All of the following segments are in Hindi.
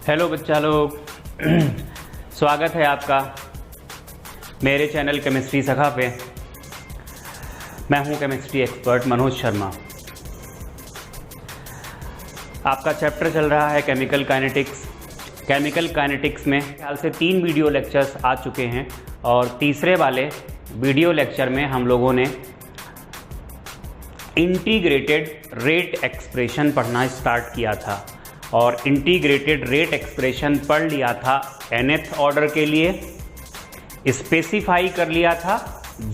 हेलो बच्चा लोग, स्वागत है आपका मेरे चैनल केमिस्ट्री सखा पे। मैं हूं केमिस्ट्री एक्सपर्ट मनोज शर्मा। आपका चैप्टर चल रहा है केमिकल काइनेटिक्स। केमिकल काइनेटिक्स में ख्याल से 3 वीडियो लेक्चर्स आ चुके हैं और तीसरे वाले वीडियो लेक्चर में हम लोगों ने इंटीग्रेटेड रेट एक्सप्रेशन पढ़ना स्टार्ट किया था और इंटीग्रेटेड रेट एक्सप्रेशन पढ़ लिया था nth ऑर्डर के लिए, स्पेसिफाई कर लिया था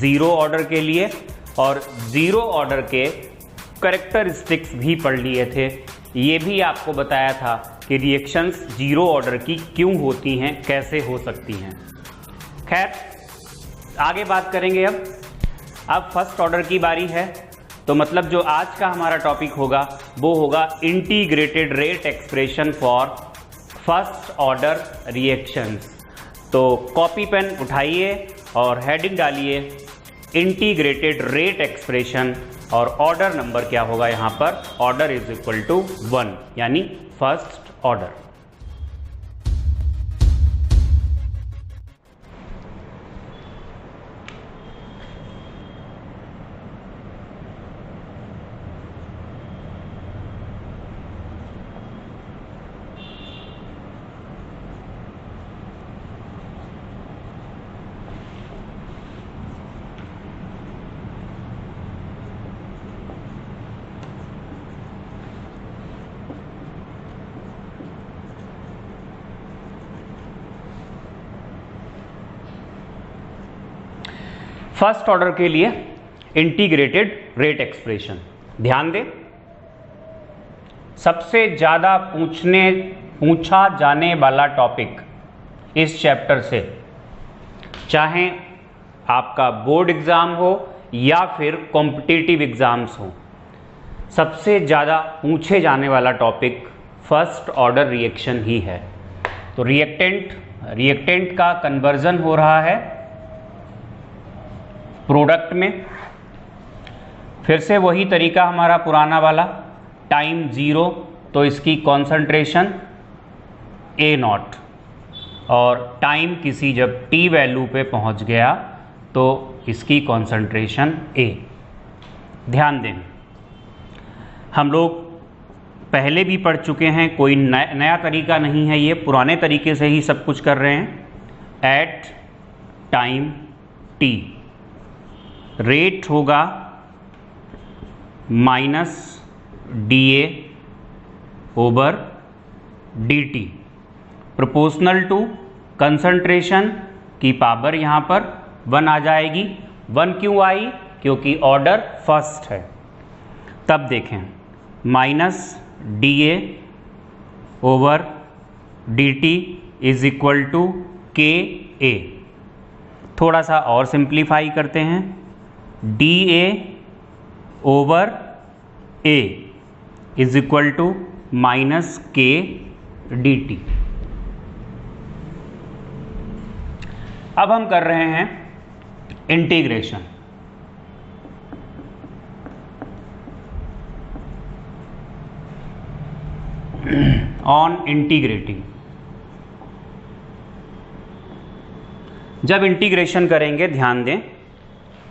0 ऑर्डर के लिए और 0 ऑर्डर के कैरेक्टरिस्टिक्स भी पढ़ लिए थे। ये भी आपको बताया था कि रिएक्शंस 0 ऑर्डर की क्यों होती हैं, कैसे हो सकती हैं। खैर, आगे बात करेंगे। अब फर्स्ट ऑर्डर की बारी है, तो मतलब जो आज का हमारा टॉपिक होगा वो होगा integrated rate expression for first order reactions. तो कॉपी पेन उठाइए और हेडिंग डालिए इंटीग्रेटेड रेट एक्सप्रेशन और ऑर्डर नंबर क्या होगा यहाँ पर, ऑर्डर इज इक्वल टू 1 यानी फर्स्ट ऑर्डर। फर्स्ट ऑर्डर के लिए इंटीग्रेटेड रेट एक्सप्रेशन, ध्यान दें, सबसे ज़्यादा पूछा जाने वाला टॉपिक इस चैप्टर से, चाहे आपका बोर्ड एग्ज़ाम हो या फिर कॉम्पिटिटिव एग्ज़ाम्स हो, सबसे ज़्यादा पूछे जाने वाला टॉपिक फर्स्ट ऑर्डर रिएक्शन ही है। तो रिएक्टेंट का कन्वर्जन हो रहा है प्रोडक्ट में। फिर से वही तरीका हमारा पुराना वाला, टाइम 0 तो इसकी कॉन्सेंट्रेशन A0 और टाइम किसी जब t वैल्यू पे पहुंच गया तो इसकी कॉन्सेंट्रेशन A। ध्यान दें, हम लोग पहले भी पढ़ चुके हैं, कोई नया तरीका नहीं है, ये पुराने तरीके से ही सब कुछ कर रहे हैं। एट टाइम t रेट होगा minus dA over dt proportional to concentration की पावर यहाँ पर 1 आ जाएगी। 1 क्यों आई? क्योंकि ऑर्डर फर्स्ट है। तब देखें, minus dA over dt is equal to KA। थोड़ा सा और सिंप्लीफाई करते हैं, dA over A is equal to minus K dt। अब हम कर रहे हैं इंटीग्रेशन। ऑन इंटीग्रेटिंग, जब इंटीग्रेशन करेंगे ध्यान दें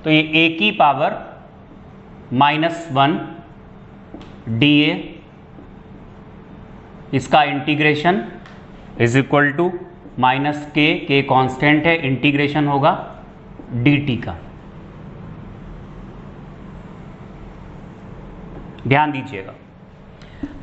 तो ये a की पावर -1 dA, इसका integration is equal to minus K constant है, इंटीग्रेशन होगा dt का। ध्यान दीजिएगा,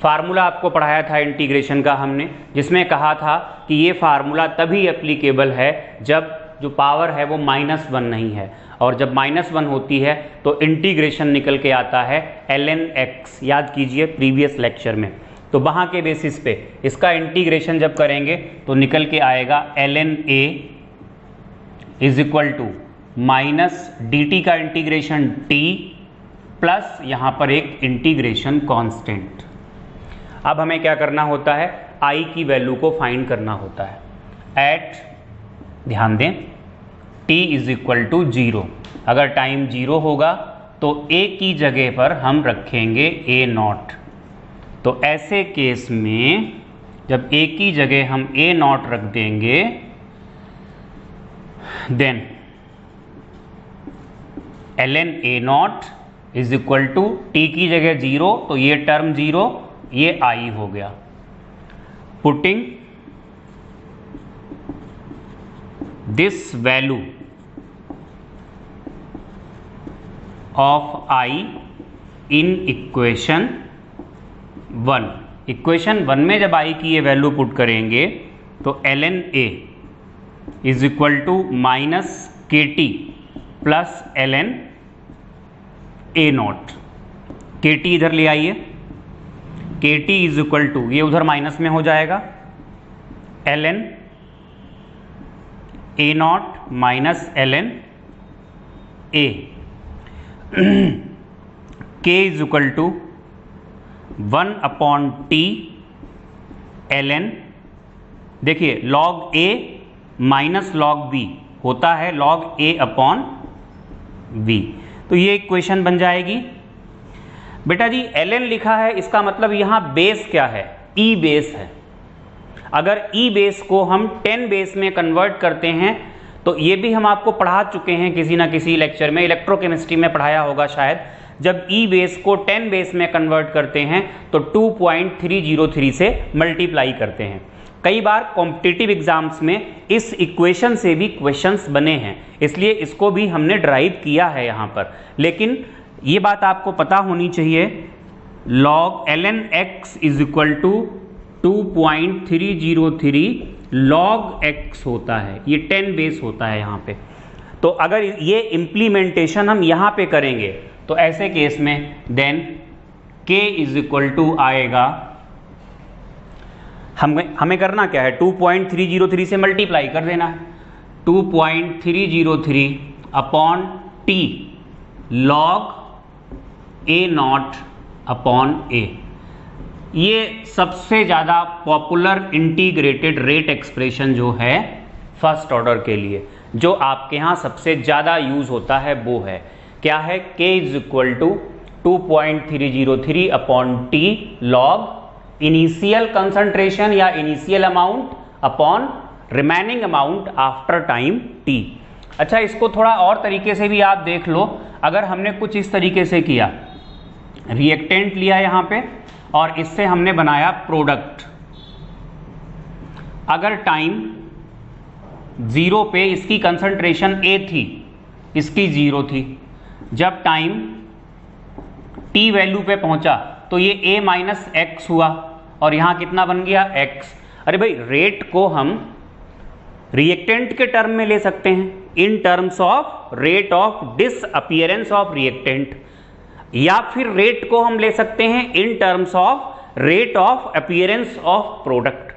फार्मूला आपको पढ़ाया था इंटीग्रेशन का हमने, जिसमें कहा था कि ये फार्मूला तभी एप्लीकेबल है जब जो पावर है वो -1 नहीं है, और जब -1 होती है तो इंटीग्रेशन निकल के आता है ln x। याद कीजिए प्रीवियस लेक्चर में, तो वहाँ के बेसिस पे इसका इंटीग्रेशन जब करेंगे तो निकल के आएगा ln a is equal to minus dt का इंटीग्रेशन t प्लस यहाँ पर एक इंटीग्रेशन कांस्टेंट। अब हमें क्या करना होता है, i की वैल्यू को फाइंड करना होता है। एट, ध्यान दें, t इज इक्वल टू 0। अगर टाइम 0 होगा तो a की जगह पर हम रखेंगे A0। तो ऐसे केस में जब ए की जगह हम ए नॉट रख देंगे, then ln a naught is equal to T की जगह 0, तो ये टर्म 0, ये आई हो गया। Putting this value of I in equation 1, equation 1 में जब आई की ये वैल्यू पुट करेंगे तो ln a is equal to minus K T plus ln a naught. K T इधर ले आइए, के टी इज इक्वल टू, ये उधर माइनस में हो जाएगा, ln a naught minus ln a। k is equal to 1/t ln, देखिए log a minus log b होता है log a/v, तो ये इक्वेशन बन जाएगी। बेटा जी ln लिखा है, इसका मतलब यहां बेस क्या है, e बेस है। अगर e बेस को हम 10 बेस में कन्वर्ट करते हैं, तो ये भी हम आपको पढ़ा चुके हैं किसी ना किसी लेक्चर में, इलेक्ट्रोकेमिस्ट्री में पढ़ाया होगा शायद। जब e बेस को 10 बेस में कन्वर्ट करते हैं तो 2.303 से मल्टीप्लाई करते हैं। कई बार कॉम्पिटिटिव एग्जाम्स में इस इक्वेशन से भी क्वेश्चंस बने हैं, इसलिए इसको भी हमने ड्राइव किया है यहाँ पर। लेकिन ये बात आपको पता होनी चाहिए, log ln x is equal to 2.303 log x होता है, ये 10 बेस होता है यहाँ पे। तो अगर ये इम्प्लीमेंटेशन हम यहाँ पे करेंगे तो ऐसे केस में then k is equal to आएगा, हमें करना क्या है, 2.303 से मल्टीप्लाई कर देना है, 2.303 upon T log a naught upon a। ये सबसे ज़्यादा पॉपुलर इंटीग्रेटेड रेट एक्सप्रेशन जो है फर्स्ट ऑर्डर के लिए, जो आपके यहाँ सबसे ज़्यादा यूज होता है वो है क्या है, k is equal to 2.303 upon T log initial concentration या initial amount upon remaining amount after time t। अच्छा, इसको थोड़ा और तरीके से भी आप देख लो। अगर हमने कुछ इस तरीके से किया, रिएक्टेंट लिया यहाँ पे और इससे हमने बनाया प्रोडक्ट, अगर टाइम 0 पे इसकी कंसंट्रेशन a थी, इसकी 0 थी, जब टाइम t वैल्यू पे पहुंचा तो ये a माइनस एक्स हुआ और यहां कितना बन गया x। अरे भाई, रेट को हम रिएक्टेंट के टर्म में ले सकते हैं, in terms of rate of disappearance of reactant, या फिर रेट को हम ले सकते हैं in terms of rate of appearance of product.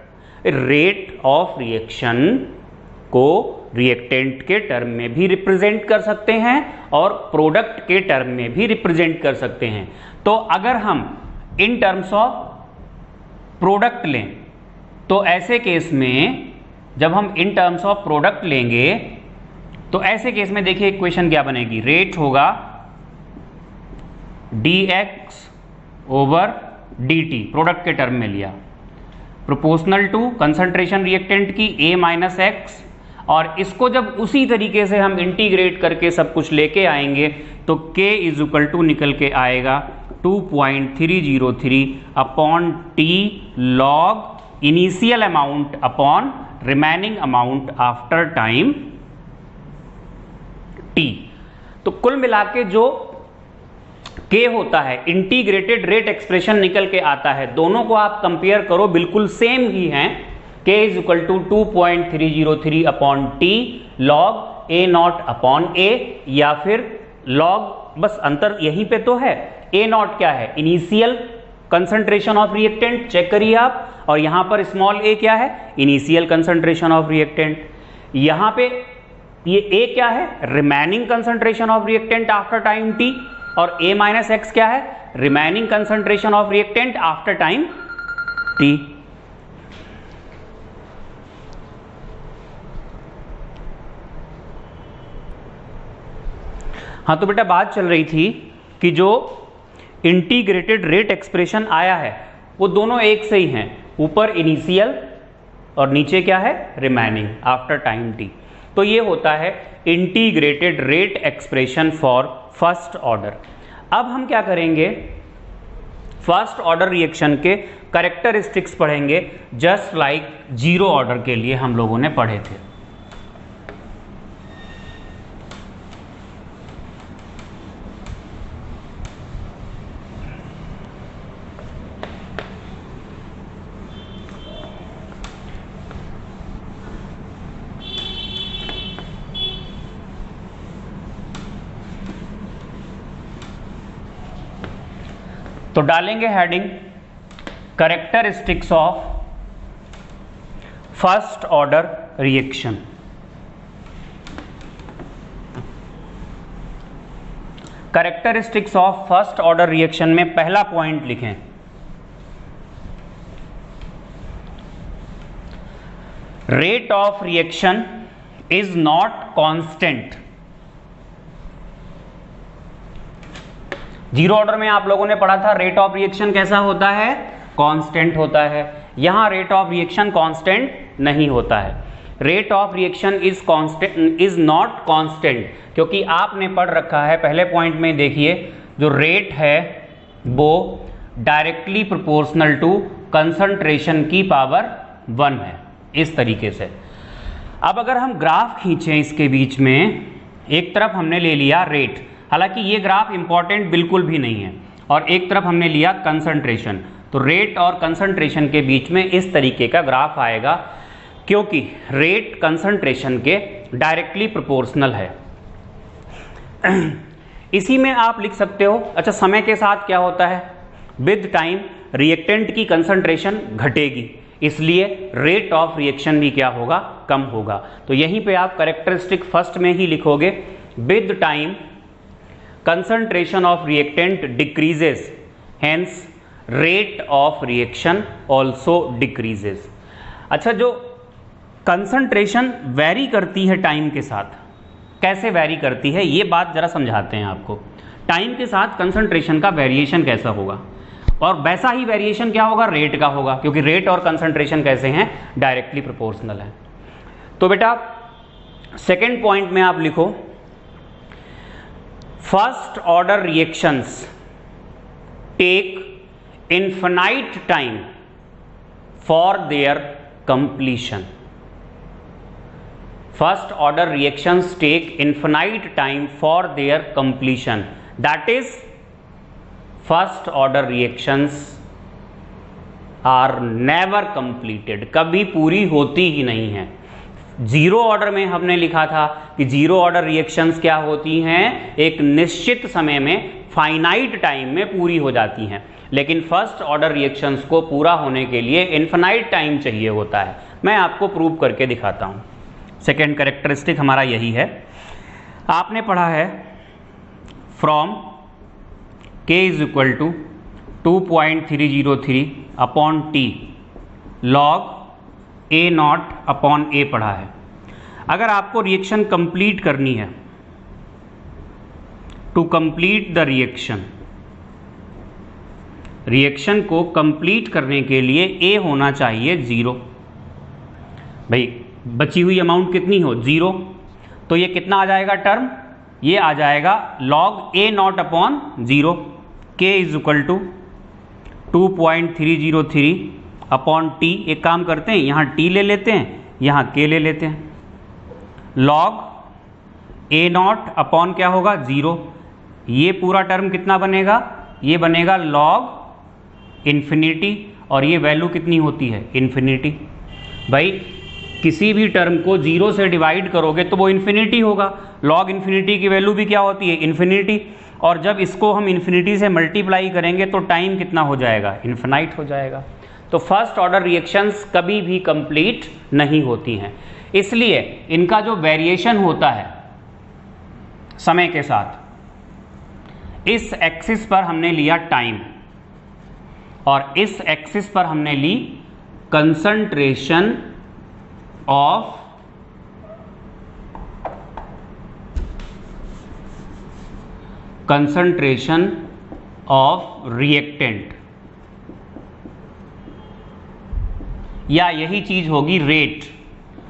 Rate of reaction को रिएक्टेंट के टर्म में भी रिप्रेजेंट कर सकते हैं और प्रोडक्ट के टर्म में भी रिप्रेजेंट कर सकते हैं। तो अगर हम इन टर्म्स ऑफ प्रोडक्ट लें तो ऐसे केस में, जब हम इन टर्म्स ऑफ प्रोडक्ट लेंगे तो ऐसे केस में देखिए इक्वेशन क्या बनेगी, रेट होगा dx ओवर dt, प्रोडक्ट के टर्म में लिया, प्रोपोर्शनल टू कंसंट्रेशन रिएक्टेंट की a माइनस एक्स, और इसको जब उसी तरीके से हम इंटीग्रेट करके सब कुछ लेके आएंगे तो k इज इक्वल टू निकल के आएगा 2.303 upon T log initial amount upon remaining amount after time t। तो कुल मिला के जो k होता है, इंटीग्रेटेड रेट एक्सप्रेशन निकल के आता है। दोनों को आप कंपेयर करो, बिल्कुल सेम ही हैं। k is equal to 2.303 upon T log a naught upon a, या फिर लॉग, बस अंतर यहीं पे तो है, a नॉट क्या है, initial concentration of reactant, check करिए आप, और यहां पर स्मॉल a क्या है, इनिशियल कंसंट्रेशन ऑफ रिएक्टेंट। यहां पे ये a क्या है, remaining concentration of reactant after time t, और a माइनस एक्स क्या है, remaining concentration of reactant after time t। हाँ, तो बेटा बात चल रही थी कि जो इंटीग्रेटेड रेट एक्सप्रेशन आया है वो दोनों एक से ही हैं। ऊपर इनिशियल और नीचे क्या है, रिमेनिंग आफ्टर टाइम t। तो ये होता है integrated rate expression for first order. अब हम क्या करेंगे, फर्स्ट ऑर्डर रिएक्शन के कैरेक्टरिस्टिक्स पढ़ेंगे, जस्ट लाइक जीरो ऑर्डर के लिए हम लोगों ने पढ़े थे। तो डालेंगे heading characteristics of first order reaction. Characteristics of first order reaction में पहला पॉइंट लिखें, rate of reaction is not constant. Zero order में आप लोगों ने पढ़ा था रेट ऑफ रिएक्शन कैसा होता है, कांस्टेंट होता है। यहां रेट ऑफ रिएक्शन कांस्टेंट नहीं होता है। Rate of reaction is not constant, क्योंकि आपने पढ़ रखा है पहले पॉइंट में, देखिए जो रेट है वो डायरेक्टली प्रोपोर्शनल टू कंसंट्रेशन की पावर 1 है, इस तरीके से। अब अगर हम ग्राफ खींचें इसके बीच में, एक तरफ हमने ले लिया रेट, हालांकि ये ग्राफ इंपॉर्टेंट बिल्कुल भी नहीं है, और एक तरफ हमने लिया कंसंट्रेशन, तो रेट और कंसंट्रेशन के बीच में इस तरीके का ग्राफ आएगा, क्योंकि रेट कंसंट्रेशन के डायरेक्टली प्रोपोर्शनल है। इसी में आप लिख सकते हो, अच्छा समय के साथ क्या होता है, विद टाइम रिएक्टेंट की कंसंट्रेशन घटेगी, इसलिए रेट ऑफ रिएक्शन भी क्या होगा, कम होगा। तो यहीं पे आप कैरेक्टरिस्टिक फर्स्ट में ही लिखोगे, with time concentration of reactant decreases, hence rate of reaction also decreases। अच्छा, जो concentration वैरी करती है टाइम के साथ, कैसे वैरी करती है ये बात जरा समझाते हैं आपको। टाइम के साथ concentration का वेरिएशन कैसा होगा, और वैसा ही वेरिएशन क्या होगा, रेट का होगा, क्योंकि रेट और concentration कैसे हैं, डायरेक्टली प्रोपोर्शनल है। तो बेटा सेकेंड पॉइंट में आप लिखो, first order reactions take infinite time for their completion. First order reactions take infinite time for their completion, that is first order reactions are never completed, कभी पूरी होती ही नहीं है। जीरो ऑर्डर में हमने लिखा था कि जीरो ऑर्डर रिएक्शंस क्या होती हैं, एक निश्चित समय में, फाइनाइट टाइम में पूरी हो जाती हैं, लेकिन फर्स्ट ऑर्डर रिएक्शंस को पूरा होने के लिए इनफिनाइट टाइम चाहिए होता है। मैं आपको प्रूव करके दिखाता हूं। सेकेंड कैरेक्टरिस्टिक हमारा यही है। आपने पढ़ा है from k is equal to 2.303 upon t log a naught upon a पढ़ा है। अगर आपको रिएक्शन कंप्लीट करनी है, to complete the reaction, reaction को कंप्लीट करने के लिए a होना चाहिए 0। भाई बची हुई अमाउंट कितनी हो, 0, तो ये कितना आ जाएगा टर्म, ये आ जाएगा log a naught upon 0। k is equal to 2.303 upon t। एक काम करते हैं, यहाँ t ले लेते हैं, यहाँ k ले लेते हैं, लॉग a नॉट अपॉन क्या होगा, 0। ये पूरा टर्म कितना बनेगा, ये बनेगा लॉग इन्फिनिटी, और ये वैल्यू कितनी होती है, इन्फिनिटी। भाई किसी भी टर्म को 0 से डिवाइड करोगे तो वो इन्फिनिटी होगा, लॉग इन्फिनिटी की वैल्यू भी क्या होती है, इन्फिनिटी, और जब इसको हम इन्फिनिटी से मल्टीप्लाई करेंगे तो टाइम कितना हो जाएगा, इन्फिनाइट हो जाएगा। तो फर्स्ट ऑर्डर रिएक्शंस कभी भी कंप्लीट नहीं होती हैं, इसलिए इनका जो वेरिएशन होता है समय के साथ, इस एक्सिस पर हमने लिया टाइम और इस एक्सिस पर हमने ली कंसंट्रेशन ऑफ रिएक्टेंट। या यही चीज होगी रेट।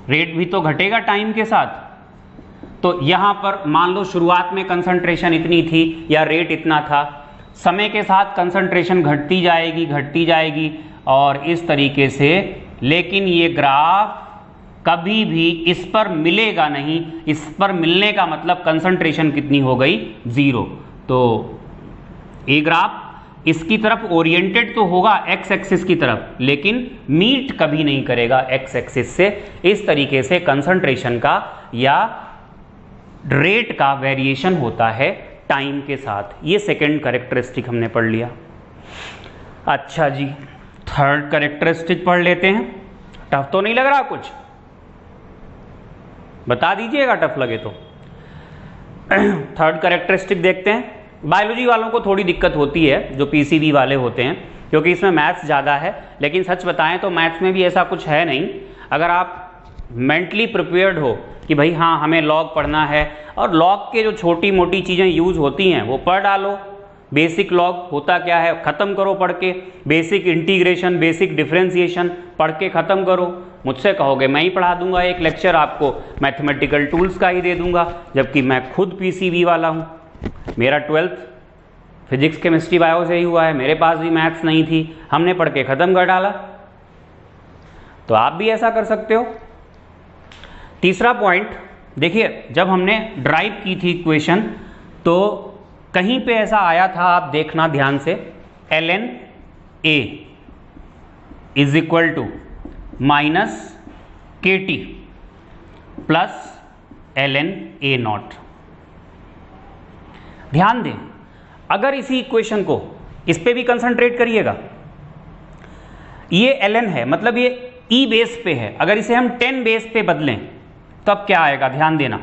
रेट भी तो घटेगा टाइम के साथ। तो यहां पर मान लो शुरुआत में कंसंट्रेशन इतनी थी या रेट इतना था, समय के साथ कंसंट्रेशन घटती जाएगी और इस तरीके से, लेकिन ये ग्राफ कभी भी इस पर मिलेगा नहीं। इस पर मिलने का मतलब कंसंट्रेशन कितनी हो गई, 0। तो ये ग्राफ इसकी तरफ ओरिएंटेड तो होगा एक्स एक्सिस की तरफ, लेकिन मीट कभी नहीं करेगा एक्स एक्सिस से। इस तरीके से कंसंट्रेशन का या रेट का वेरिएशन होता है टाइम के साथ। ये सेकंड कैरेक्टरिस्टिक हमने पढ़ लिया। अच्छा जी, थर्ड कैरेक्टरिस्टिक पढ़ लेते हैं। टफ तो नहीं लग रहा कुछ? बता दीजिएगा टफ लगे तो। थर्ड कैरेक्टरिस्टिक देखते हैं। बायोलॉजी वालों को थोड़ी दिक्कत होती है, जो पीसीबी वाले होते हैं, क्योंकि इसमें मैथ्स ज़्यादा है। लेकिन सच बताएं तो मैथ्स में भी ऐसा कुछ है नहीं। अगर आप मेंटली प्रिपेयर्ड हो कि भाई हाँ हमें लॉग पढ़ना है, और लॉग के जो छोटी मोटी चीज़ें यूज़ होती हैं वो पढ़ डालो। बेसिक लॉग होता क्या है ख़त्म करो पढ़ के, बेसिक इंटीग्रेशन, बेसिक डिफरेंशिएशन पढ़ के ख़त्म करो। मुझसे कहोगे मैं ही पढ़ा दूंगा एक लेक्चर आपको, मैथमेटिकल टूल्स का ही दे दूंगा, जबकि मैं खुद पीसीबी वाला हूँ। मेरा 12th फिजिक्स केमिस्ट्री बायो से ही हुआ है, मेरे पास भी मैथ्स नहीं थी, हमने पढ़ के ख़त्म कर डाला। तो आप भी ऐसा कर सकते हो। तीसरा पॉइंट देखिए, जब हमने ड्राइव की थी इक्वेशन तो कहीं पे ऐसा आया था, आप देखना ध्यान से, ln A is equal to minus KT plus ln A naught. ध्यान दें, अगर इसी इक्वेशन को इस पे भी कंसंट्रेट करिएगा, ये ln है मतलब ये E बेस पे है, अगर इसे हम 10 बेस पे बदलें तब क्या आएगा, ध्यान देना।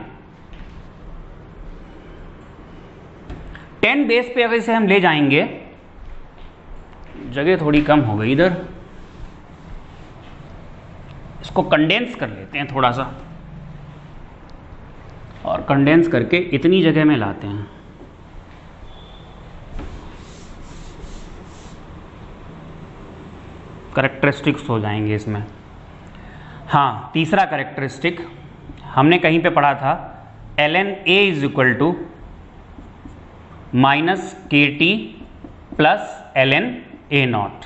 10 बेस पे अगर इसे हम ले जाएंगे, जगह थोड़ी कम हो गई इधर, इसको कंडेंस कर लेते हैं थोड़ा सा, और कंडेंस करके इतनी जगह में लाते हैं। कैरेक्टरिस्टिक्स हो जाएंगे इसमें। हाँ, तीसरा कैरेक्टरिस्टिक हमने कहीं पे पढ़ा था, ln A is equal to minus KT plus ln A naught.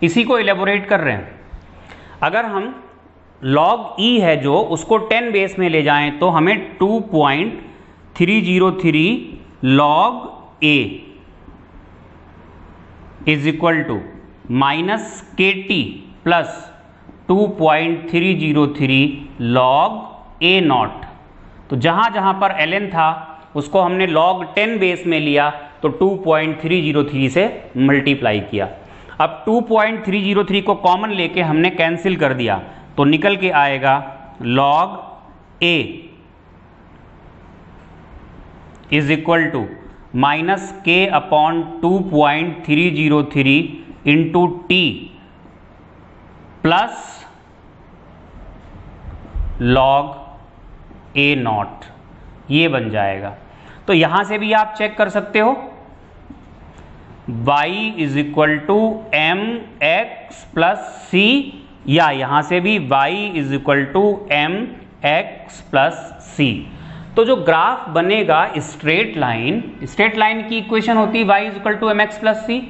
इसी को इलेबोरेट कर रहे हैं। अगर हम log E है जो, उसको 10 बेस में ले जाएं तो हमें 2.303 log A is equal to minus KT plus 2.303 log A naught. तो जहां जहां पर ln था उसको हमने log 10 बेस में लिया तो 2.303 से मल्टीप्लाई किया। अब 2.303 को कॉमन लेके हमने कैंसिल कर दिया तो निकल के आएगा log A is equal to minus K upon 2.303 into T plus log A naught, ये बन जाएगा। तो यहां से भी आप चेक कर सकते हो, y is equal to m x plus c, या यहां से भी y is equal to m x plus c. तो जो ग्राफ बनेगा स्ट्रेट लाइन की इक्वेशन होती है y is equal to m x plus c.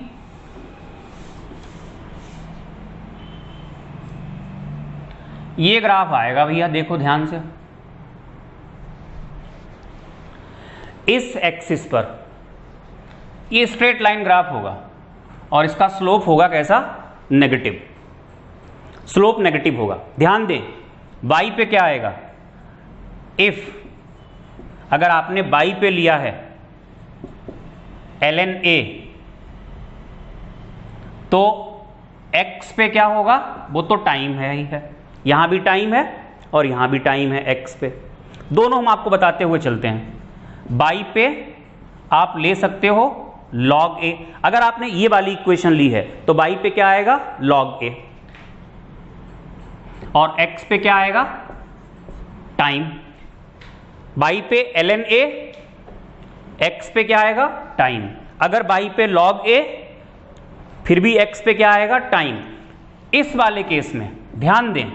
ये ग्राफ आएगा भैया, देखो ध्यान से, इस एक्सिस पर ये स्ट्रेट लाइन ग्राफ होगा और इसका स्लोप होगा कैसा, नेगेटिव। स्लोप नेगेटिव होगा। ध्यान दें, y पे क्या आएगा, इफ अगर आपने y पे लिया है ln A तो x पे क्या होगा, वो तो टाइम है ही है, यहां भी टाइम है और यहां भी टाइम है x पे, दोनों हम आपको बताते हुए चलते हैं। y पे आप ले सकते हो log A, अगर आपने ये वाली इक्वेशन ली है तो y पे क्या आएगा, log A, और x पे क्या आएगा, टाइम। y पे ln A, x पे क्या आएगा, टाइम। अगर y पे log A, फिर भी x पे क्या आएगा, टाइम। इस वाले केस में ध्यान दें,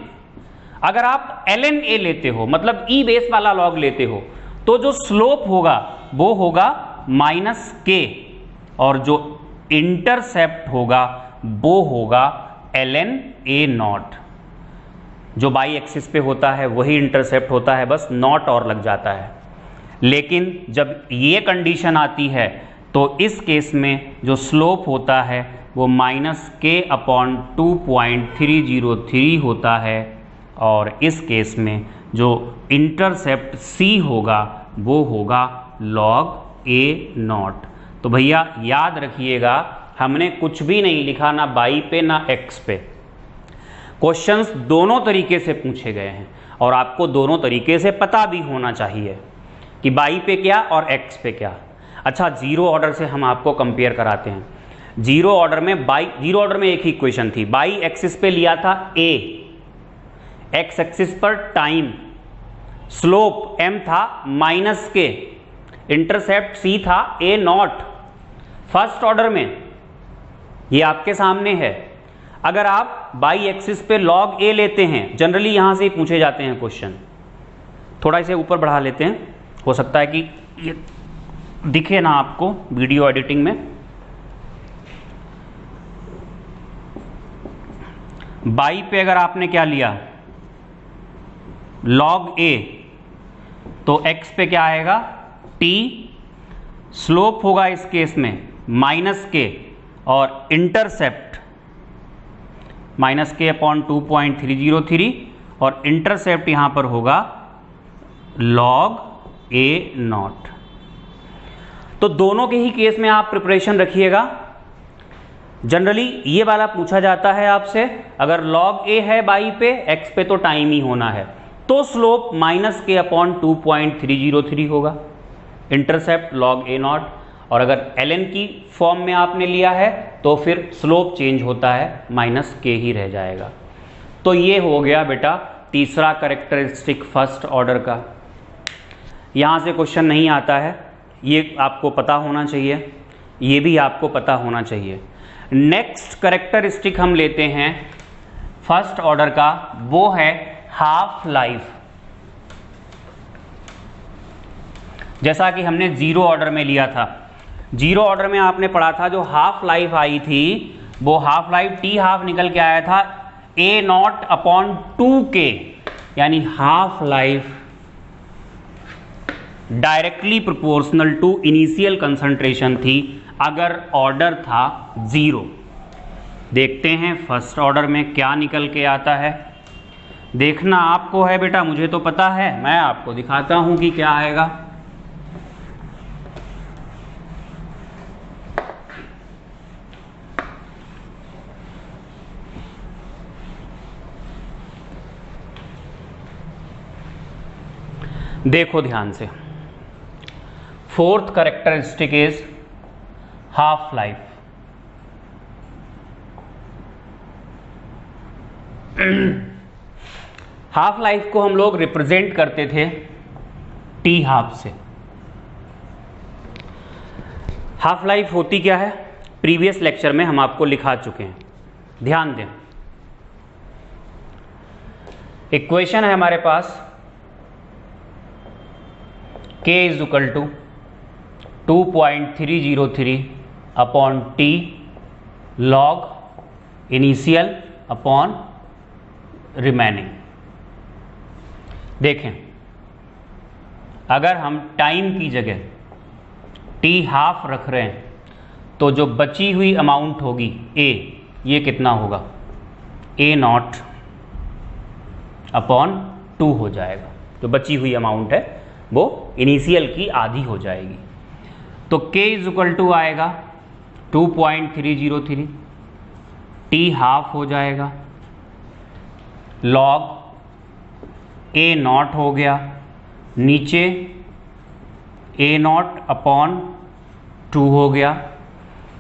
अगर आप ln a लेते हो मतलब e बेस वाला लॉग लेते हो तो जो स्लोप होगा वो होगा -k और जो इंटरसेप्ट होगा वो होगा ln a नॉट। जो बाई एक्सिस पे होता है वही इंटरसेप्ट होता है, बस नॉट और लग जाता है। लेकिन जब ये कंडीशन आती है तो इस केस में जो स्लोप होता है वो -k/2.303 होता है और इस केस में जो इंटरसेप्ट c होगा वो होगा log a नॉट। तो भैया याद रखिएगा, हमने कुछ भी नहीं लिखा, ना बाई पे ना एक्स पे। क्वेश्चंस दोनों तरीके से पूछे गए हैं और आपको दोनों तरीके से पता भी होना चाहिए कि बाई पे क्या और एक्स पे क्या। अच्छा, जीरो ऑर्डर से हम आपको कंपेयर कराते हैं। जीरो ऑर्डर में एक ही इक्वेशन थी, बाई एक्सिस पे लिया था a, एक्स एक्सिस पर टाइम, स्लोप m था -k, इंटरसेप्ट c था a नॉट। फर्स्ट ऑर्डर में ये आपके सामने है। अगर आप बाई एक्सिस पे log a लेते हैं, जनरली यहां से ही पूछे जाते हैं क्वेश्चन, थोड़ा इसे ऊपर बढ़ा लेते हैं, हो सकता है कि ये दिखे ना आपको वीडियो एडिटिंग में। बाई पे अगर आपने क्या लिया log a तो x पे क्या आएगा t, स्लोप होगा इस केस में -k और इंटरसेप्ट -k/2.303 और इंटरसेप्ट यहां पर होगा log a नॉट। तो दोनों के ही केस में आप प्रिपरेशन रखिएगा। जनरली ये वाला पूछा जाता है आपसे, अगर log a है बाई पे, x पे तो टाइम ही होना है, तो स्लोप -k/2.303 होगा, इंटरसेप्ट log a नॉट। और अगर ln की फॉर्म में आपने लिया है तो फिर स्लोप चेंज होता है, -k ही रह जाएगा। तो ये हो गया बेटा तीसरा कैरेक्टरिस्टिक फर्स्ट ऑर्डर का। यहाँ से क्वेश्चन नहीं आता है, ये आपको पता होना चाहिए, ये भी आपको पता होना चाहिए। नेक्स्ट कैरेक्टरिस्टिक हम लेते हैं फर्स्ट ऑर्डर का, वो है हाफ लाइफ। जैसा कि हमने जीरो ऑर्डर में लिया था, जीरो ऑर्डर में आपने पढ़ा था जो हाफ लाइफ आई थी वो हाफ लाइफ टी हाफ निकल के आया था a0/2k, यानी half life directly proportional to initial concentration थी अगर ऑर्डर था जीरो। देखते हैं फर्स्ट ऑर्डर में क्या निकल के आता है। देखना आपको है बेटा, मुझे तो पता है, मैं आपको दिखाता हूं कि क्या आएगा। देखो ध्यान से, fourth characteristic is half life. Half life को हम लोग रिप्रेजेंट करते थे टी हाफ से। हाफ लाइफ होती क्या है, प्रीवियस लेक्चर में हम आपको लिखा चुके हैं, ध्यान दें। इक्वेशन है हमारे पास k = 2.303/t log initial upon remaining. देखें, अगर हम टाइम की जगह t हाफ रख रहे हैं तो जो बची हुई अमाउंट होगी a, ये कितना होगा a0/2 हो जाएगा। जो बची हुई अमाउंट है वो इनिशियल की आधी हो जाएगी। तो k = आएगा 2.303, t हाफ हो जाएगा, log a0 हो गया, नीचे a0/2 हो गया,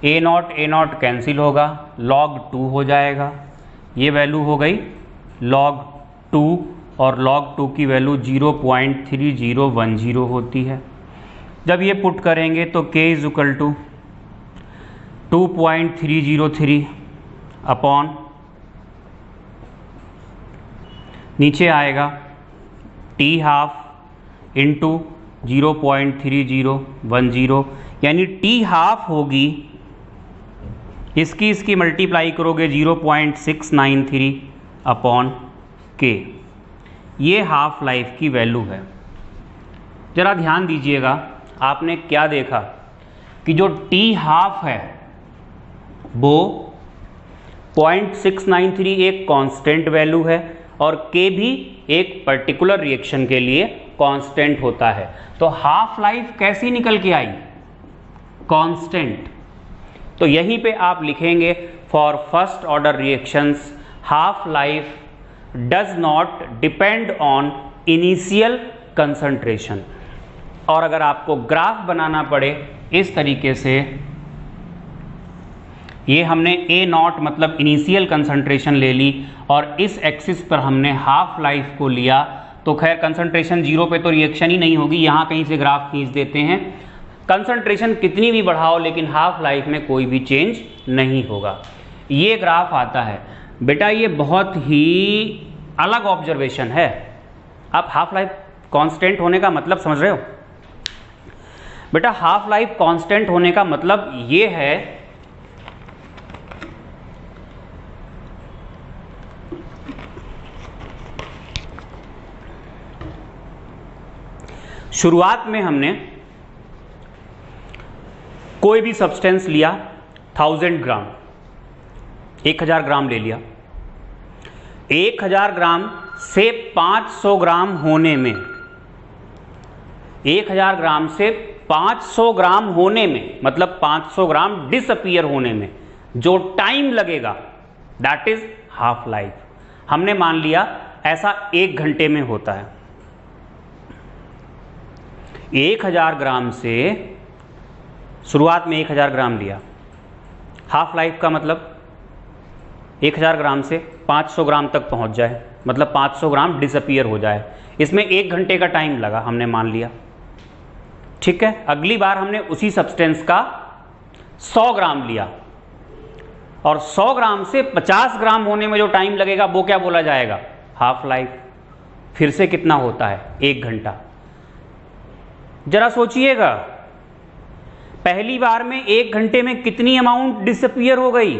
a0 कैंसिल होगा, log 2 हो जाएगा। ये वैल्यू हो गई log 2 और log 2 की वैल्यु 0.3010 होती है। जब ये पुट करेंगे तो k = 2.303 नीचे आएगा टी हाफ इंटू 0.3010, यानी टी हाफ होगी, इसकी मल्टीप्लाई करोगे 0.693 अपॉन के। ये हाफ लाइफ की वैल्यू है। ज़रा ध्यान दीजिएगा, आपने क्या देखा कि जो टी हाफ है वो 0.693 एक कांस्टेंट वैल्यू है और के भी एक पर्टिकुलर रिएक्शन के लिए कांस्टेंट होता है। तो हाफ लाइफ कैसी निकल के आई? कांस्टेंट। तो यहीं पे आप लिखेंगे for first order reactions half life does not depend on initial concentration. और अगर आपको ग्राफ बनाना पड़े इस तरीके से, ये हमने ए नॉट मतलब इनिशियल कंसंट्रेशन ले ली और इस एक्सिस पर हमने हाफ लाइफ को लिया, तो खैर कंसंट्रेशन 0 पे तो रिएक्शन ही नहीं होगी, यहाँ कहीं से ग्राफ खींच देते हैं। कंसंट्रेशन कितनी भी बढ़ाओ लेकिन हाफ लाइफ में कोई भी चेंज नहीं होगा। ये ग्राफ आता है बेटा, ये बहुत ही अलग ऑब्जर्वेशन है। आप हाफ लाइफ कांस्टेंट होने का मतलब समझ रहे हो बेटा? हाफ लाइफ कांस्टेंट होने का मतलब ये है शुरुआत में हमने कोई भी सब्सटेंस लिया 1000 ग्राम, 1000 ग्राम ले लिया। 1000 ग्राम से 500 ग्राम होने में, 1000 ग्राम से 500 ग्राम होने में, मतलब 500 ग्राम डिसअपीयर होने में जो टाइम लगेगा दैट इज हाफ लाइफ। हमने मान लिया ऐसा 1 घंटे में होता है। 1000 ग्राम से शुरुआत में 1000 ग्राम लिया, हाफ लाइफ का मतलब 1000 ग्राम से 500 ग्राम तक पहुंच जाए, मतलब 500 ग्राम डिसअपीयर हो जाए। इसमें 1 घंटे का टाइम लगा, हमने मान लिया। ठीक है, अगली बार हमने उसी सब्सटेंस का 100 ग्राम लिया और 100 ग्राम से 50 ग्राम होने में जो टाइम लगेगा वो क्या बोला जाएगा? Half life. फिर से कितना होता है? 1 घंटा। जरा सोचिएगा, पहली बार में 1 घंटे में कितनी अमाउंट डिसअपीयर हो गई?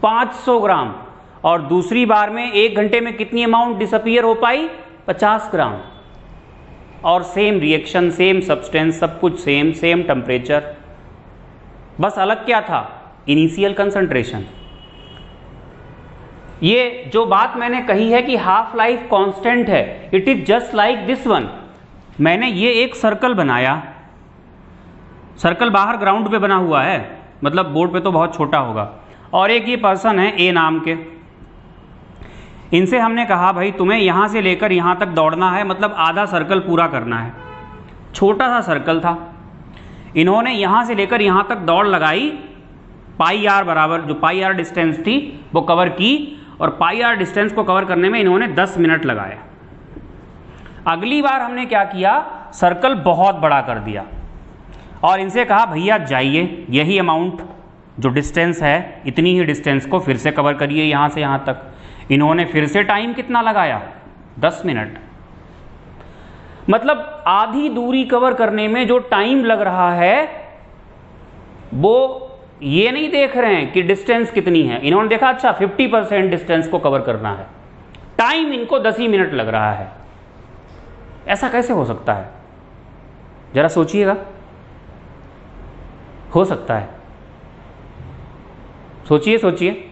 500 ग्राम। और दूसरी बार में 1 घंटे में कितनी अमाउंट डिसअपीयर हो पाई? 50 ग्राम। और सेम रिएक्शन, सेम सब्सटेंस, सब कुछ सेम, सेम टेम्परेचर, बस अलग क्या था? Initial concentration. ये जो बात मैंने कही है कि हाफ लाइफ कांस्टेंट है, it is just like this one. मैंने ये एक सर्कल बनाया, सर्कल बाहर ग्राउंड पे बना हुआ है, मतलब बोर्ड पे तो बहुत छोटा होगा, और एक ये पर्सन है ए नाम के। इनसे हमने कहा भाई तुम्हें यहां से लेकर यहां तक दौड़ना है, मतलब आधा सर्कल पूरा करना है। छोटा सा सर्कल था, इन्होंने यहां से लेकर यहां तक दौड़ लगाई, पाई आर बराबर, जो पाई आर डिस्टेंस थी वो कवर की, और पाई आर डिस्टेंस को कवर करने में इन्होंने 10 मिनट लगाया। अगली बार हमने क्या किया? सर्कल बहुत बड़ा कर दिया और इनसे कहा भैया जाइए, यही अमाउंट जो डिस्टेंस है इतनी ही डिस्टेंस को फिर से कवर करिए यहां से यहां तक। इन्होंने फिर से टाइम कितना लगाया? 10 मिनट। मतलब आधी दूरी कवर करने में जो टाइम लग रहा है वो ये नहीं देख रहे हैं कि डिस्टेंस कितनी है। इन्होंने देखा अच्छा 50% डिस्टेंस को कवर करना है, टाइम इनको 10 ही मिनट लग रहा है। ऐसा कैसे हो सकता है? जरा सोचिएगा। हो सकता है, सोचिए सोचिए।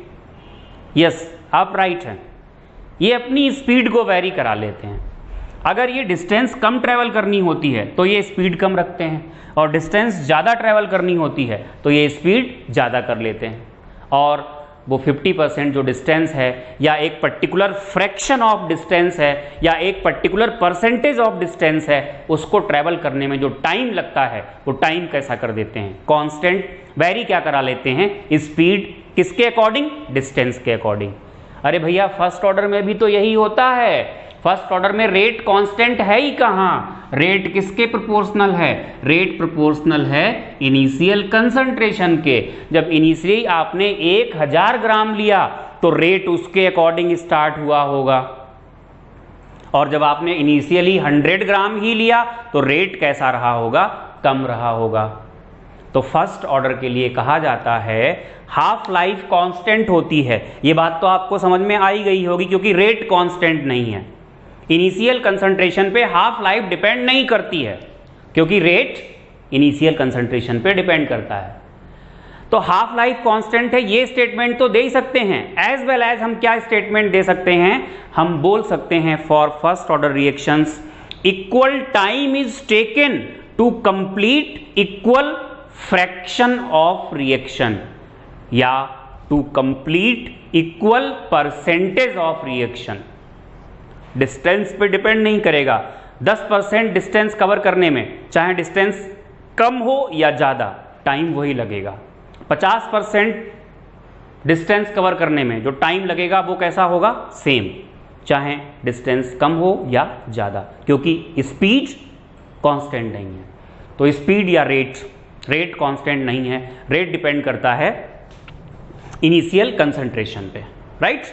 यस, आप राइट हैं। ये अपनी स्पीड को वेरी करा लेते हैं। अगर ये डिस्टेंस कम ट्रेवल करनी होती है तो ये स्पीड कम रखते हैं, और डिस्टेंस ज़्यादा ट्रेवल करनी होती है तो ये स्पीड ज़्यादा कर लेते हैं। और वो 50% जो डिस्टेंस है, या एक पर्टिकुलर फ्रैक्शन ऑफ डिस्टेंस है, या एक पर्टिकुलर परसेंटेज ऑफ डिस्टेंस है, उसको ट्रैवल करने में जो टाइम लगता है वो टाइम कैसा कर देते हैं? कांस्टेंट वेरी क्या करा लेते हैं? स्पीड किसके अकॉर्डिंग? डिस्टेंस के अकॉर्डिंग। अरे भैया फर्स्ट ऑर्डर में भी तो यही होता है। फर्स्ट ऑर्डर में रेट कांस्टेंट है ही कहाँ? रेट किसके प्रोपोर्शनल है? रेट प्रोपोर्शनल है इनिशियल कंसंट्रेशन के। जब इनिशियली आपने 1000 ग्राम लिया तो रेट उसके अकॉर्डिंग स्टार्ट हुआ होगा। और जब आपने इनिशियली 100 ग्राम ही लिया तो रेट कैसा रहा होगा, कम रहा होगा। तो फर्स्ट ऑर्डर के लिए कहा जाता है हाफ लाइफ कांस्टेंट होती है। ये बात तो आपको समझ में आई गई होगी, क्योंकि रेट कांस्टेंट नहीं है। इनिशियल कंसंट्रेशन पे हाफ लाइफ डिपेंड नहीं करती है, क्योंकि रेट इनिशियल कंसंट्रेशन पे डिपेंड करता है। तो हाफ लाइफ कांस्टेंट है, ये स्टेटमेंट तो दे ही सकते हैं। एज वेल एज हम क्या स्टेटमेंट दे सकते हैं, हम बोल सकते हैं for first order reactions equal time is taken to complete equal fraction of reaction, या to complete equal percentage of reaction. Distance पे डिपेंड नहीं करेगा। 10% डिस्टेंस कवर करने में, चाहे डिस्टेंस कम हो या ज़्यादा, टाइम वही लगेगा। 50% डिस्टेंस कवर करने में जो टाइम लगेगा वो कैसा होगा, सेम, चाहे डिस्टेंस कम हो या ज़्यादा, क्योंकि स्पीड कांस्टेंट नहीं है। तो स्पीड या रेट कांस्टेंट नहीं है, रेट डिपेंड करता है इनिशियल कंसंट्रेशन पे, राइट।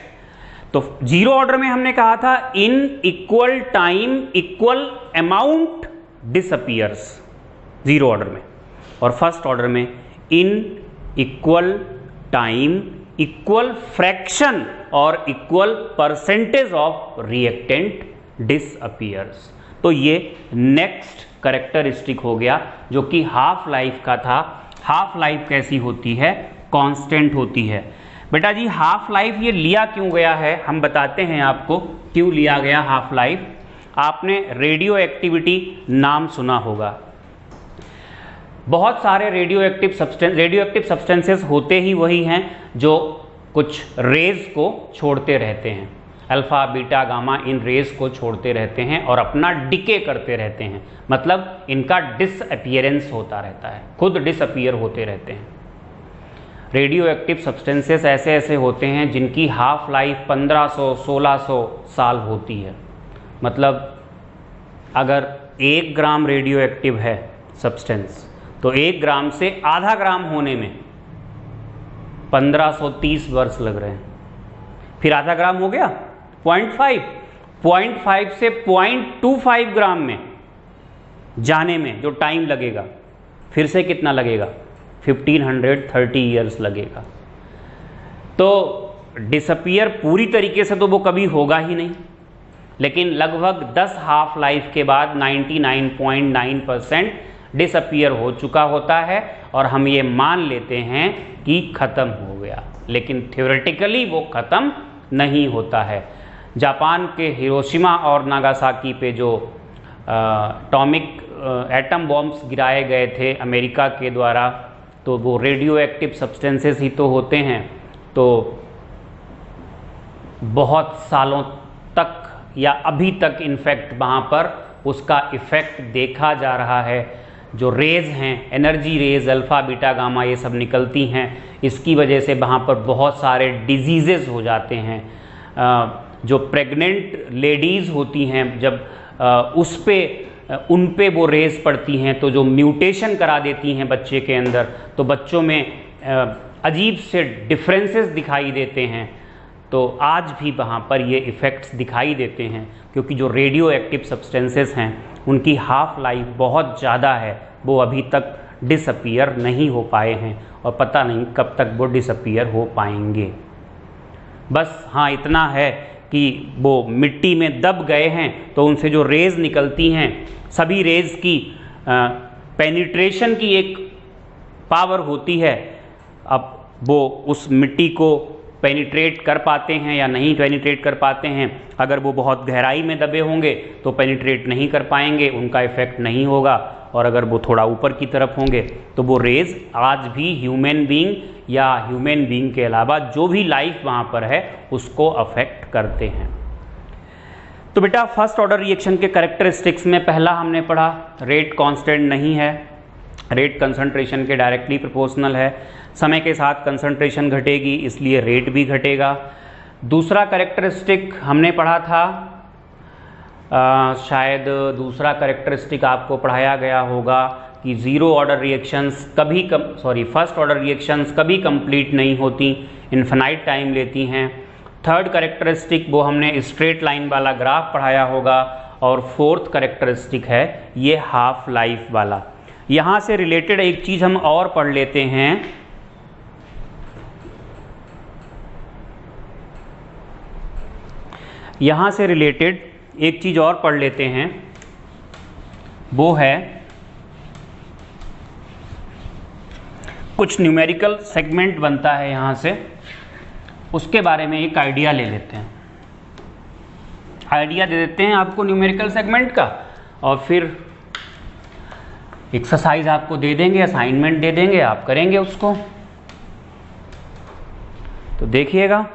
तो जीरो ऑर्डर में हमने कहा था in equal time equal amount disappears, zero order में। और फर्स्ट ऑर्डर में in equal time equal fraction और equal percentage of reactant disappears. तो ये नेक्स्ट कैरेक्टरिस्टिक हो गया जो कि हाफ लाइफ का था। हाफ लाइफ कैसी होती है, कांस्टेंट होती है। बेटा जी हाफ लाइफ ये लिया क्यों गया है, हम बताते हैं आपको क्यों लिया गया हाफ लाइफ। आपने रेडियो एक्टिविटी नाम सुना होगा। बहुत सारे रेडियो एक्टिव सब्सटेंसेस होते ही वही हैं जो कुछ रेज को छोड़ते रहते हैं, अल्फा बीटा गामा, इन रेज को छोड़ते रहते हैं और अपना डिके करते रहते हैं, मतलब इनका डिसअपीयरेंस होता रहता है, खुद डिसअपीयर होते रहते हैं। रेडियो एक्टिव सब्सटेंसेस ऐसे ऐसे होते हैं जिनकी हाफ लाइफ 1500-1600 साल होती है। मतलब अगर 1 ग्राम रेडियो एक्टिव है सब्सटेंस, तो 1 ग्राम से आधा ग्राम होने में 1530 वर्ष लग रहे हैं। फिर आधा ग्राम हो गया 0.5 से 0.25 ग्राम में जाने में जो टाइम लगेगा, फिर से कितना लगेगा, 1530 ईयर्स लगेगा। तो डिसअपीयर पूरी तरीके से तो वो कभी होगा ही नहीं, लेकिन लगभग 10 हाफ लाइफ के बाद 99.9% डिसअपीयर हो चुका होता है और हम ये मान लेते हैं कि ख़त्म हो गया, लेकिन थ्योरेटिकली वो ख़त्म नहीं होता है। जापान के हिरोशिमा और नागासाकी पे जो एटम बॉम्ब्स गिराए गए थे अमेरिका के द्वारा, तो वो रेडियो एक्टिव सब्सटेंसेस ही तो होते हैं। तो बहुत सालों तक या अभी तक इनफैक्ट वहाँ पर उसका इफ़ेक्ट देखा जा रहा है। जो रेज़ हैं, energy rays, alpha beta gamma, ये सब निकलती हैं, इसकी वजह से वहाँ पर बहुत सारे डिजीज़ेज़ हो जाते हैं। जो प्रेग्नेंट लेडीज़ होती हैं, जब उन पे वो रेज़ पड़ती हैं तो जो म्यूटेशन करा देती हैं बच्चे के अंदर, तो बच्चों में अजीब से डिफरेंसेस दिखाई देते हैं। तो आज भी वहाँ पर ये इफ़ेक्ट्स दिखाई देते हैं, क्योंकि जो रेडियो एक्टिव सब्सटेंसेस हैं उनकी हाफ लाइफ बहुत ज़्यादा है, वो अभी तक डिसअपीयर नहीं हो पाए हैं और पता नहीं कब तक वो डिसअपीयर हो पाएंगे। बस हाँ इतना है कि वो मिट्टी में दब गए हैं तो उनसे जो रेज़ निकलती हैं, सभी रेज़ की पेनिट्रेशन की एक पावर होती है। अब वो उस मिट्टी को पेनिट्रेट कर पाते हैं या नहीं पेनिट्रेट कर पाते हैं। अगर वो बहुत गहराई में दबे होंगे तो पेनिट्रेट नहीं कर पाएंगे, उनका इफ़ेक्ट नहीं होगा। और अगर वो थोड़ा ऊपर की तरफ होंगे तो वो रेज़ आज भी ह्यूमन बीइंग या ह्यूमन बीइंग के अलावा जो भी लाइफ वहाँ पर है उसको अफेक्ट करते हैं। तो बेटा फर्स्ट ऑर्डर रिएक्शन के कैरेक्टरिस्टिक्स में पहला हमने पढ़ा, रेट कांस्टेंट नहीं है, रेट कंसंट्रेशन के डायरेक्टली प्रोपोर्शनल है। समय के साथ कंसंट्रेशन घटेगी इसलिए रेट भी घटेगा। दूसरा कैरेक्टरिस्टिक हमने पढ़ा था, शायद दूसरा कैरेक्टरिस्टिक आपको पढ़ाया गया होगा कि zero order reactions first order reactions कभी कंप्लीट नहीं होती, इन्फिनाइट टाइम लेती हैं। थर्ड कैरेक्टरिस्टिक वो हमने स्ट्रेट लाइन वाला ग्राफ पढ़ाया होगा, और फोर्थ कैरेक्टरिस्टिक है ये हाफ लाइफ वाला। यहाँ से रिलेटेड एक चीज़ हम और पढ़ लेते हैं, यहाँ से रिलेटेड एक चीज़ और पढ़ लेते हैं, वो है कुछ न्यूमेरिकल सेगमेंट बनता है यहाँ से, उसके बारे में एक आइडिया ले लेते हैं, आइडिया दे देते हैं आपको न्यूमेरिकल सेगमेंट का, और फिर एक्सरसाइज आपको दे देंगे, असाइनमेंट दे देंगे, आप करेंगे उसको। तो देखिएगा,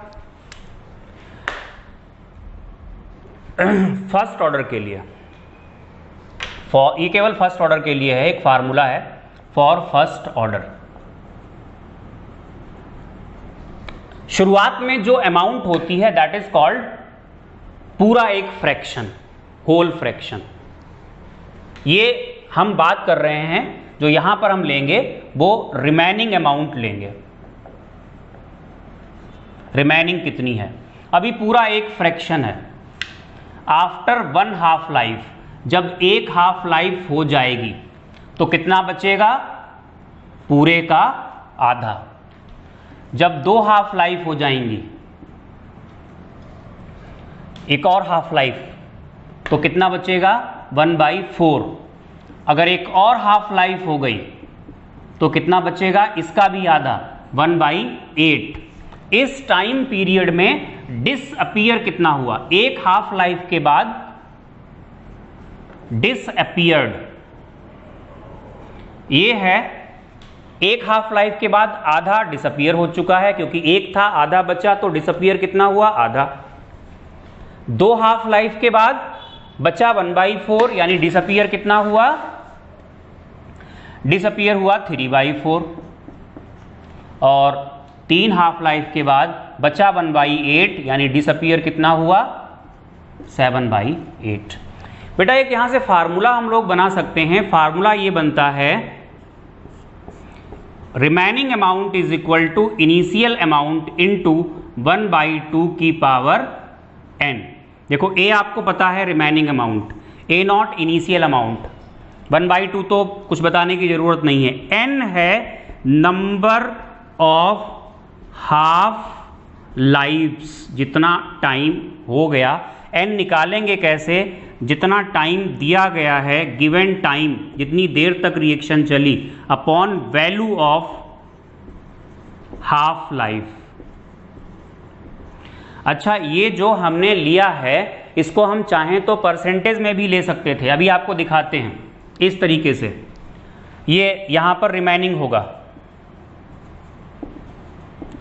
फर्स्ट ऑर्डर के लिए, ये केवल फर्स्ट ऑर्डर के लिए है, एक फार्मूला है फॉर फर्स्ट ऑर्डर। शुरुआत में जो अमाउंट होती है दैट इज कॉल्ड पूरा एक फ्रैक्शन, होल फ्रैक्शन। ये हम बात कर रहे हैं, जो यहां पर हम लेंगे वो रिमेनिंग अमाउंट लेंगे। रिमेनिंग कितनी है? अभी पूरा एक फ्रैक्शन है। आफ्टर वन हाफ लाइफ, जब एक हाफ लाइफ हो जाएगी तो कितना बचेगा? पूरे का आधा। जब दो हाफ लाइफ हो जाएंगी, एक और हाफ लाइफ, तो कितना बचेगा? 1/4। अगर एक और हाफ लाइफ हो गई तो कितना बचेगा? इसका भी आधा, 1/8। इस टाइम पीरियड में डिसअपीयर कितना हुआ? एक हाफ लाइफ के बाद डिसअपीयर्ड, ये है एक हाफ लाइफ के बाद आधा डिसअपीयर हो चुका है, क्योंकि एक था आधा बचा, तो डिसअपीयर कितना हुआ? आधा। दो हाफ लाइफ के बाद बचा 1/4, यानी डिसअपीयर कितना हुआ? डिसअपीयर हुआ 3/4। और तीन हाफ लाइफ के बाद बचा 1/8, यानी डिसअपीयर कितना हुआ? 7/8। बेटा एक यहां से फार्मूला हम लोग बना सकते हैं। फार्मूला ये बनता है, remaining amount is equal to initial amount into 1/2 की पावर n। देखो a आपको पता है remaining amount, a naught initial amount, 1/2 तो कुछ बताने की जरूरत नहीं है। n है नंबर ऑफ हाफ लाइफ्स, जितना टाइम हो गया। n निकालेंगे कैसे? जितना टाइम दिया गया है, गिवन टाइम, जितनी देर तक रिएक्शन चली, upon value of half life. अच्छा, ये जो हमने लिया है इसको हम चाहें तो परसेंटेज में भी ले सकते थे। अभी आपको दिखाते हैं इस तरीके से। ये यहां पर रिमेनिंग होगा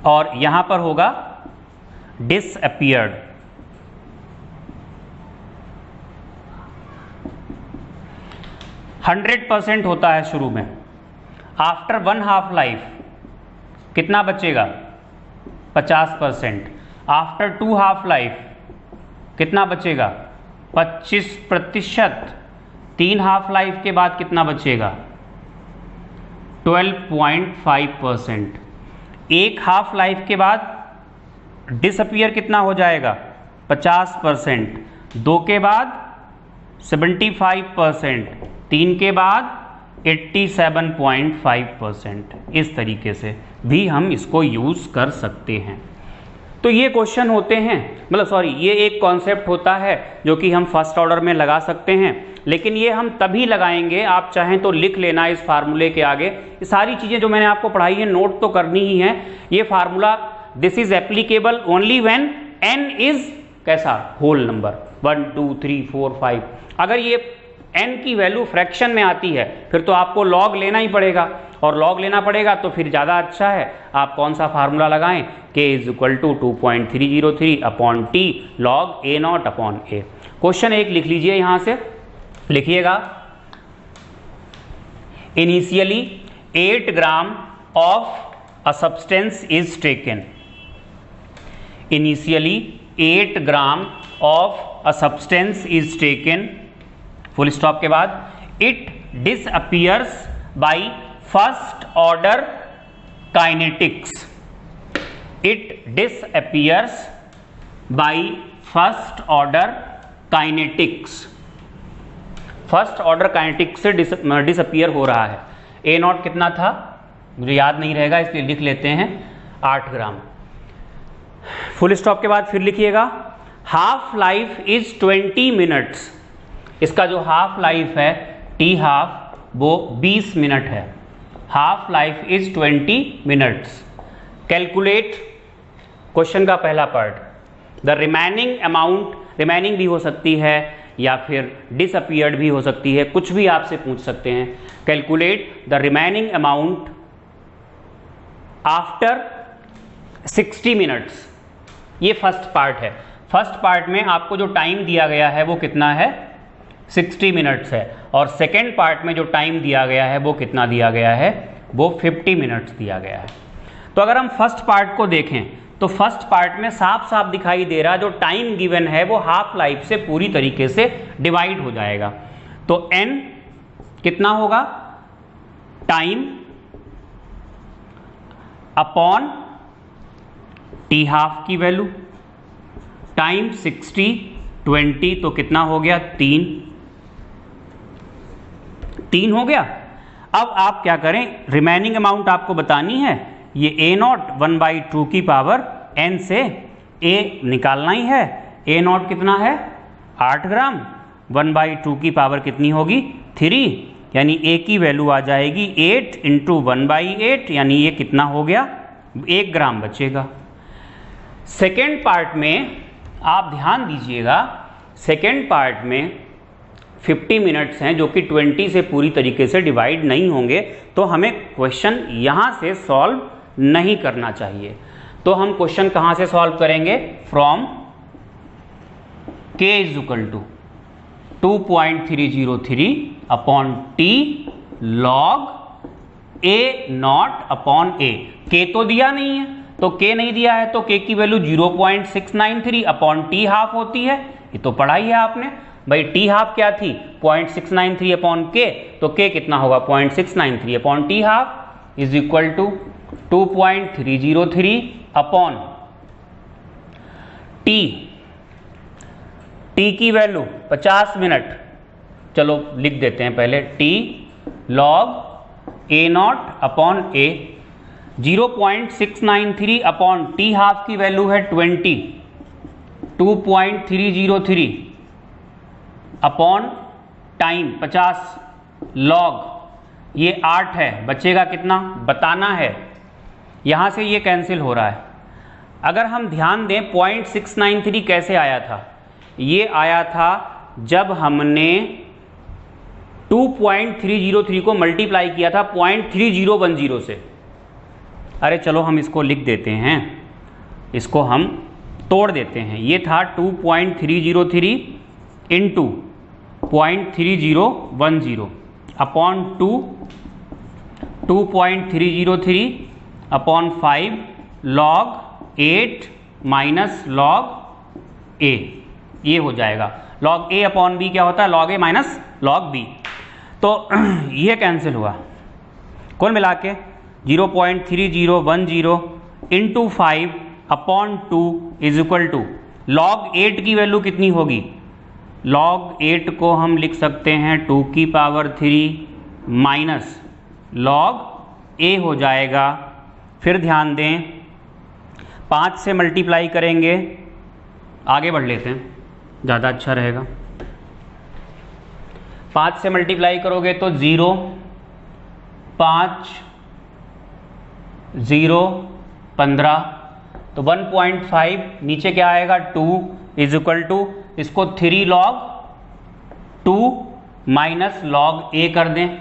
और यहां पर होगा डिसअपीयर्ड। हंड्रेड 100% होता है शुरू में। आफ्टर वन हाफ लाइफ कितना बचेगा? 50%। आफ्टर टू हाफ लाइफ कितना बचेगा? 25%। तीन हाफ लाइफ के बाद कितना बचेगा? 12.5%। एक हाफ लाइफ के बाद डिसअपीयर कितना हो जाएगा? 50%। दो के बाद 75%, तीन के बाद 87.5%। इस तरीके से भी हम इसको यूज कर सकते हैं। तो ये क्वेश्चन होते हैं, मतलब सॉरी, ये एक कॉन्सेप्ट होता है जो कि हम फर्स्ट ऑर्डर में लगा सकते हैं, लेकिन ये हम तभी लगाएंगे, आप चाहें तो लिख लेना इस फार्मूले के आगे। ये सारी चीजें जो मैंने आपको पढ़ाई है नोट तो करनी ही है। ये formula, this is applicable only when n is कैसा? Whole number, 1 2 3 4 5। अगर ये n की वैल्यू फ्रैक्शन में आती है फिर तो आपको लॉग लेना ही पड़ेगा, और लॉग लेना पड़ेगा तो फिर ज़्यादा अच्छा है आप कौन सा फार्मूला लगाएं? k is equal to 2.303 upon t log a naught upon a। Question एक लिख लीजिए, यहां से लिखिएगा, initially 8 gram of a substance is taken. Initially 8 gram of a substance is taken, full stop के बाद, it disappears by first order kinetics. It disappears by first order kinetics. First order kinetics से डिसअपियर हो रहा है। ए नॉट कितना था मुझे याद नहीं रहेगा, इसलिए लिख लेते हैं 8 ग्राम। फुल स्टॉप के बाद फिर लिखिएगा हाफ लाइफ इज 20 मिनट्स। इसका जो हाफ लाइफ है टी हाफ वो 20 मिनट है। Half life is 20 minutes. Calculate question का पहला part. The remaining amount, remaining भी हो सकती है या फिर डिसअपियर्ड भी हो सकती है, कुछ भी आपसे पूछ सकते हैं। Calculate the remaining amount after 60 minutes. ये फर्स्ट पार्ट है। फर्स्ट पार्ट में आपको जो टाइम दिया गया है वो कितना है 60 मिनट्स है, और सेकेंड पार्ट में जो टाइम दिया गया है वो कितना दिया गया है वो 50 मिनट्स दिया गया है। तो अगर हम फर्स्ट पार्ट को देखें तो फर्स्ट पार्ट में साफ साफ दिखाई दे रहा जो टाइम गिवन है वो हाफ लाइफ से पूरी तरीके से डिवाइड हो जाएगा। तो n कितना होगा टाइम अपॉन टी हाफ की वैल्यू, टाइम 60 20 तो कितना हो गया 3 हो गया। अब आप क्या करें, रिमेनिंग अमाउंट आपको बतानी है। ये ए नॉट 1/2 की पावर n से a निकालना ही है। ए नॉट कितना है 8 ग्राम, 1/2 की पावर कितनी होगी 3, यानी a की वैल्यू आ जाएगी 8 × 1/8, यानी ये कितना हो गया 1 ग्राम बचेगा। सेकेंड पार्ट में आप ध्यान दीजिएगा, सेकेंड पार्ट में 50 मिनट्स हैं जो कि 20 से पूरी तरीके से डिवाइड नहीं होंगे, तो हमें क्वेश्चन यहाँ से सॉल्व नहीं करना चाहिए। तो हम क्वेश्चन कहाँ से सॉल्व करेंगे, from k = 2.303 upon T log a naught upon a। k तो दिया नहीं है, तो k नहीं दिया है तो k की वैल्यू 0.693 अपॉन टी हाफ होती है। ये तो पढ़ा ही है आपने भाई, टी हाफ क्या थी 0.693 अपॉन k, तो k कितना होगा 0.693 upon T half is equal to 2.303 upon T की वैल्यू 50 मिनट, चलो लिख देते हैं पहले T log a naught upon a, 0.693 upon T half की वैल्यू है 20, 2.303 अपॉन टाइम 50 लॉग ये 8 है, बचेगा कितना बताना है। यहाँ से ये कैंसिल हो रहा है। अगर हम ध्यान दें 0.693 कैसे आया था, ये आया था जब हमने 2.303 को मल्टीप्लाई किया था 0.3010 से। अरे चलो हम इसको लिख देते हैं, इसको हम तोड़ देते हैं। ये था 2.303 into 0.3010 upon 2.303 upon 5 log 8 minus log a, ये हो जाएगा। लॉग a अपॉन b क्या होता है log a minus log b। तो ये कैंसिल हुआ, कुल मिला के 0.3010 into 5 upon 2 is equal to log 8 की वैल्यू कितनी होगी, लॉग 8 को हम लिख सकते हैं 2 की पावर 3 माइनस लॉग a हो जाएगा। फिर ध्यान दें 5 से मल्टीप्लाई करेंगे, आगे बढ़ लेते हैं ज़्यादा अच्छा रहेगा। 5 से मल्टीप्लाई करोगे तो 0 5 0 15, तो 1.5 नीचे क्या आएगा 2 इज इक्वल टू इसको 3 लॉग 2 माइनस लॉग a कर दें,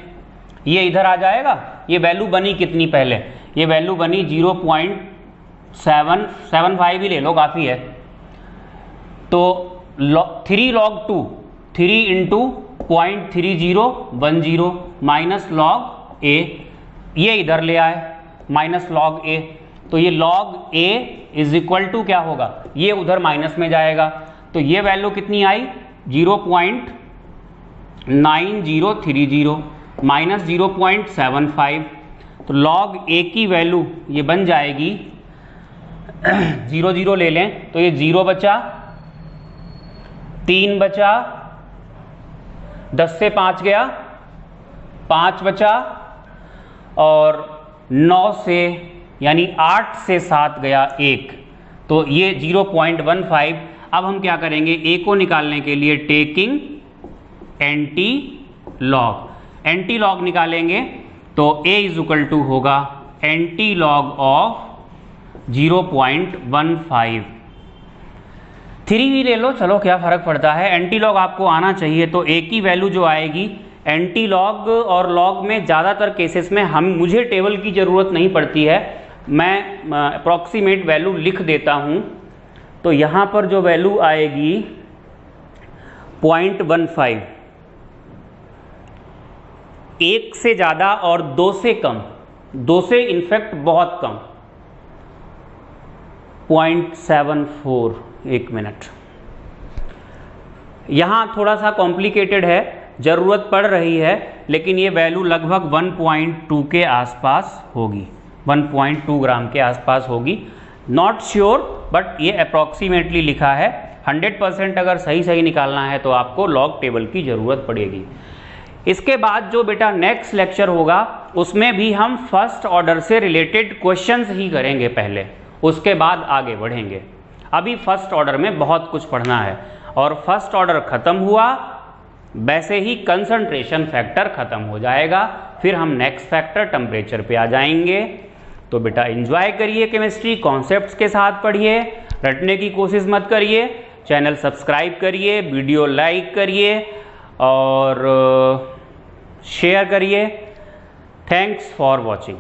ये इधर आ जाएगा। ये वैल्यू बनी कितनी पहले, ये वैल्यू बनी 0.775 ही ले लो काफ़ी है। तो 3 log 2 3 into 0.3010 minus log a, ये इधर ले आए माइनस लॉग a, तो ये log a is equal to क्या होगा, ये उधर माइनस में जाएगा। तो ये वैल्यू कितनी आई 0.9030 माइनस 0.75, तो लॉग a की वैल्यू ये बन जाएगी 0 0 ले लें तो ये 0 बचा, 3 बचा, 10 से 5 गया, 5 बचा, और 9 से यानी 8 से 7 गया 1, तो ये 0.15। अब हम क्या करेंगे, ए को निकालने के लिए taking anti log, anti log निकालेंगे तो a इज इक्वल टू होगा एंटी लॉग ऑफ 0.15। 3 भी ले लो, चलो क्या फर्क पड़ता है, एंटी लॉग आपको आना चाहिए। तो a की वैल्यू जो आएगी, एंटी लॉग और लॉग में ज़्यादातर केसेस में मुझे टेबल की ज़रूरत नहीं पड़ती है, मैं अप्रॉक्सीमेट वैल्यू लिख देता हूँ। तो यहाँ पर जो वैल्यू आएगी 0.15, 1 से ज़्यादा और 2 से कम, 2 से इनफैक्ट बहुत कम 0.74। एक मिनट, यहाँ थोड़ा सा कॉम्प्लिकेटेड है, ज़रूरत पड़ रही है, लेकिन ये वैल्यू लगभग 1.2 के आसपास होगी, 1.2 ग्राम के आसपास होगी। नॉट श्योर, बट ये अप्रॉक्सीमेटली लिखा है। 100% अगर सही निकालना है तो आपको लॉग टेबल की ज़रूरत पड़ेगी। इसके बाद जो बेटा नेक्स्ट लेक्चर होगा उसमें भी हम फर्स्ट ऑर्डर से रिलेटेड क्वेश्चंस ही करेंगे पहले, उसके बाद आगे बढ़ेंगे। अभी फर्स्ट ऑर्डर में बहुत कुछ पढ़ना है, और फर्स्ट ऑर्डर ख़त्म हुआ वैसे ही कंसंट्रेशन फैक्टर ख़त्म हो जाएगा, फिर हम नेक्स्ट फैक्टर टेम्परेचर पे आ जाएंगे। तो बेटा एंजॉय करिए केमिस्ट्री, कॉन्सेप्ट्स के साथ पढ़िए, रटने की कोशिश मत करिए। चैनल सब्सक्राइब करिए, वीडियो लाइक करिए और शेयर करिए। Thanks for watching.